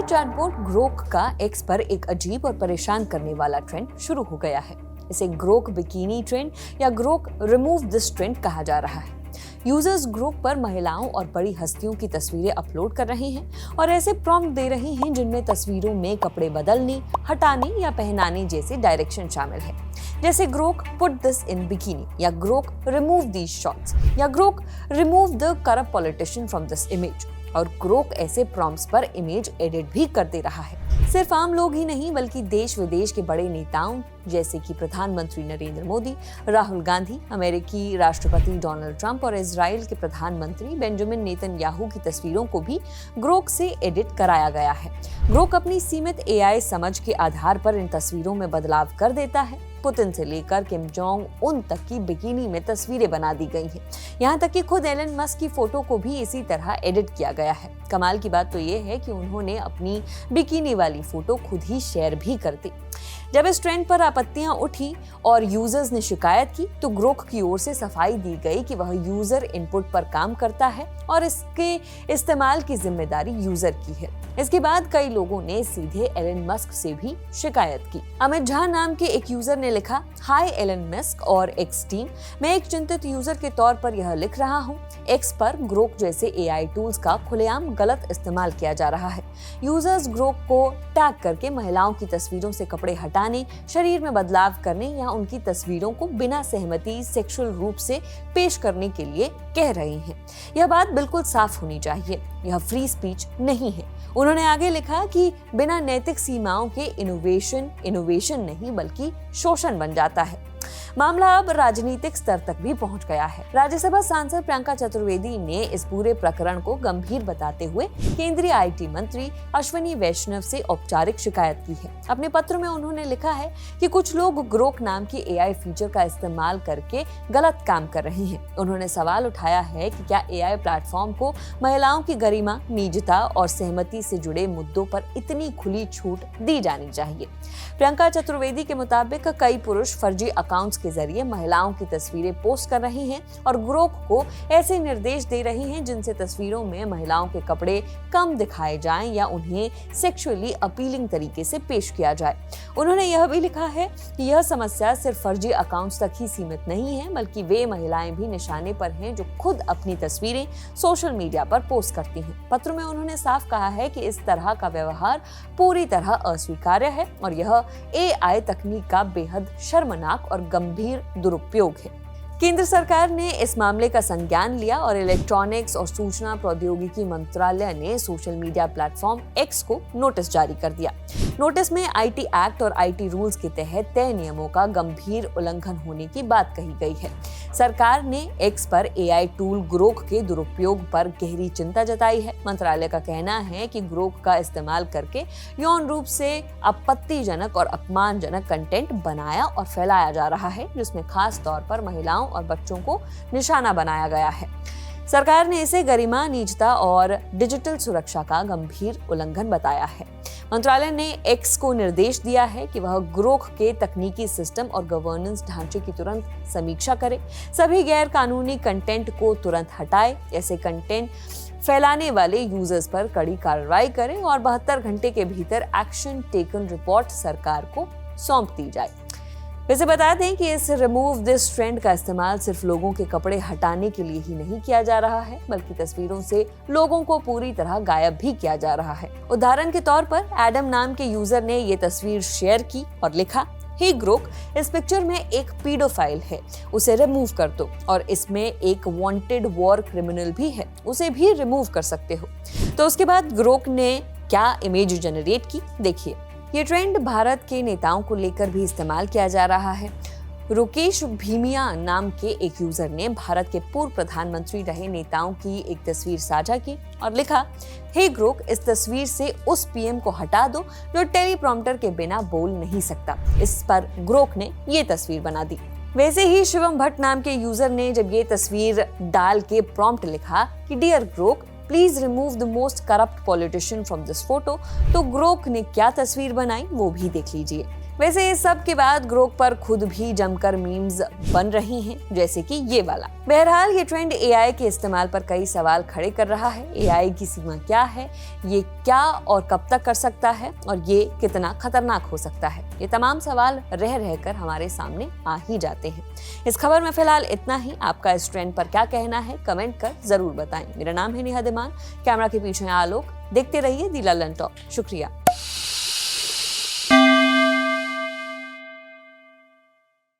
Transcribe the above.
Chatbot Grok का x पर एक अजीब और परेशान करने वाला ट्रेंड शुरू हो गया है। इसे ग्रोक बिकिनी ट्रेंड या ग्रोक रिमूव दिस ट्रेंड कहा जा रहा है। यूजर्स ग्रोक पर महिलाओं और बड़ी हस्तियों की तस्वीरें अपलोड कर रहे हैं और ऐसे प्रॉम्प्ट दे रहे हैं जिनमें तस्वीरों में कपड़े बदलने, हटाने या पहनाने जैसे डायरेक्शन शामिल है, जैसे Grok put this in bikini या ग्रोक रिमूव दीज शॉट्स या Grok remove the corrupt politician from this image. और ग्रोक ऐसे प्रॉम्प्ट्स पर इमेज एडिट भी कर दे रहा है। सिर्फ आम लोग ही नहीं बल्कि देश विदेश के बड़े नेताओं जैसे कि प्रधानमंत्री नरेंद्र मोदी, राहुल गांधी, अमेरिकी राष्ट्रपति डोनाल्ड ट्रंप और इजराइल के प्रधानमंत्री बेंजामिन नेतन्याहू की तस्वीरों को भी ग्रोक से एडिट कराया गया है। ग्रोक अपनी सीमित एआई समझ के आधार पर इन तस्वीरों में बदलाव कर देता है। पुतिन से लेकर किम जोंग उन तक की बिकिनी में तस्वीरें बना दी गई हैं। यहाँ तक कि खुद एलन मस्क की फोटो को भी इसी तरह एडिट किया गया है। कमाल की बात तो ये है कि उन्होंने अपनी बिकिनी वाली फोटो खुद ही शेयर भी कर दी। जब इस ट्रेंड पर आपत्तियां उठी और यूजर्स ने शिकायत की तो ग्रोक की ओर से सफाई दी गई कि वह यूजर इनपुट पर काम करता है और इसके इस्तेमाल की जिम्मेदारी यूजर की है। इसके बाद कई लोगों ने सीधे एलन मस्क से भी शिकायत की। अमित झा नाम के एक यूजर ने लिखा, हाय एलन मस्क और एक्स टीम, मैं एक चिंतित यूजर के तौर पर यह लिख रहा हूँ। एक्स पर ग्रोक जैसे एआई टूल्स का खुलेआम गलत इस्तेमाल किया जा रहा है। यूजर्स ग्रोक को टैग करके महिलाओं की तस्वीरों से कपड़े हटाने, शरीर में बदलाव करने या उनकी तस्वीरों को बिना सहमति सेक्सुअल रूप से पेश करने के लिए कह रहे हैं। यह बात बिल्कुल साफ होनी चाहिए, यह फ्री स्पीच नहीं है। उन्होंने आगे लिखा कि बिना नैतिक सीमाओं के इनोवेशन नहीं बल्कि शोषण बन जाता है। मामला अब राजनीतिक स्तर तक भी पहुंच गया है। राज्यसभा सांसद प्रियंका चतुर्वेदी ने इस पूरे प्रकरण को गंभीर बताते हुए केंद्रीय आईटी मंत्री अश्विनी वैष्णव से औपचारिक शिकायत की है। अपने पत्र में उन्होंने लिखा है कि कुछ लोग ग्रोक नाम की एआई फीचर का इस्तेमाल करके गलत काम कर रहे हैं। उन्होंने सवाल उठाया है कि क्या एआई प्लेटफॉर्म को महिलाओं की गरिमा, निजता और सहमति से जुड़े मुद्दों पर इतनी खुली छूट दी जानी चाहिए। प्रियंका चतुर्वेदी के मुताबिक कई पुरुष फर्जी अकाउंट्स के जरिए महिलाओं की तस्वीरें पोस्ट कर रहे हैं और ग्रोक को ऐसे निर्देश दे रहे हैं जिनसे तस्वीरों में महिलाओं के कपड़े कम दिखाए जाएं या उन्हें सेक्सुअली अपीलिंग तरीके से पेश किया जाए। उन्होंने यह भी लिखा है कि यह समस्या सिर्फ फर्जी अकाउंट्स तक ही सीमित नहीं है बल्कि वे महिलाएं भी निशाने पर हैं जो खुद अपनी तस्वीरें सोशल मीडिया पर पोस्ट करती हैं। पत्र में उन्होंने साफ कहा है कि इस तरह का व्यवहार पूरी तरह अस्वीकार्य है और यह एआई तकनीक का बेहद शर्मनाक और गंभीर दुरुपयोग है। केंद्र सरकार ने इस मामले का संज्ञान लिया और इलेक्ट्रॉनिक्स और सूचना प्रौद्योगिकी मंत्रालय ने सोशल मीडिया प्लेटफॉर्म एक्स को नोटिस जारी कर दिया। नोटिस में आईटी एक्ट और आईटी रूल्स के तहत तय नियमों का गंभीर उल्लंघन होने की बात कही गई है। सरकार ने एक्स पर एआई टूल ग्रोक के दुरुपयोग पर गहरी चिंता जताई है। मंत्रालय का कहना है कि ग्रोक का इस्तेमाल करके यौन रूप से आपत्तिजनक और अपमानजनक कंटेंट बनाया और फैलाया जा रहा है, जिसमें खास तौर पर महिलाओं और बच्चों को निशाना बनाया गया है। सरकार ने इसे गरिमा, निजता और डिजिटल सुरक्षा का गंभीर उल्लंघन बताया है। मंत्रालय ने एक्स को निर्देश दिया है कि वह ग्रोक के तकनीकी सिस्टम और गवर्नेंस ढांचे की तुरंत समीक्षा करे, सभी गैर कानूनी कंटेंट को तुरंत हटाए, ऐसे कंटेंट फैलाने वाले यूजर्स पर कड़ी कार्रवाई करे और 72 घंटे के भीतर एक्शन टेकन रिपोर्ट सरकार को सौंप दी जाए। वैसे बता दें कि इस रिमूव दिस ट्रेंड का इस्तेमाल सिर्फ लोगों के कपड़े हटाने के लिए ही नहीं किया जा रहा है बल्कि तस्वीरों से लोगों को पूरी तरह गायब भी किया जा रहा है। उदाहरण के तौर पर एडम नाम के यूजर ने ये तस्वीर शेयर की और लिखा, हे ग्रोक, इस पिक्चर में एक पीडोफाइल है, उसे रिमूव कर दो, और इसमें एक वांटेड वॉर क्रिमिनल भी है, उसे भी रिमूव कर सकते हो। तो उसके बाद ग्रोक ने क्या इमेज जनरेट की, देखिए। ये ट्रेंड भारत के नेताओं को लेकर भी इस्तेमाल किया जा रहा है। रुकेश भीमिया नाम के एक यूजर ने भारत के पूर्व प्रधानमंत्री रहे नेताओं की एक तस्वीर साझा की और लिखा, हे ग्रोक, इस तस्वीर से उस पीएम को हटा दो जो टेलीप्रॉम्प्टर के बिना बोल नहीं सकता। इस पर ग्रोक ने ये तस्वीर बना दी। वैसे ही शिवम भट्ट नाम के यूजर ने जब ये तस्वीर डाल के प्रॉम्प्ट लिखा कि dear Grok, please remove the most corrupt politician from this photo, तो ग्रोक ने क्या तस्वीर बनाई वो भी देख लीजिए। वैसे इस सब के बाद ग्रोक पर खुद भी जमकर मीम्स बन रही हैं, जैसे कि ये वाला। बहरहाल ये ट्रेंड एआई के इस्तेमाल पर कई सवाल खड़े कर रहा है। एआई की सीमा क्या है, ये क्या और कब तक कर सकता है, और ये कितना खतरनाक हो सकता है, ये तमाम सवाल रह रहकर हमारे सामने आ ही जाते हैं। इस खबर में फिलहाल इतना ही। आपका इस ट्रेंड पर क्या कहना है, कमेंट कर जरूर बताएं। मेरा नाम है नेहा दिमान, कैमरा के पीछे आलोक। देखते रहिए दी ललन टॉक। शुक्रिया।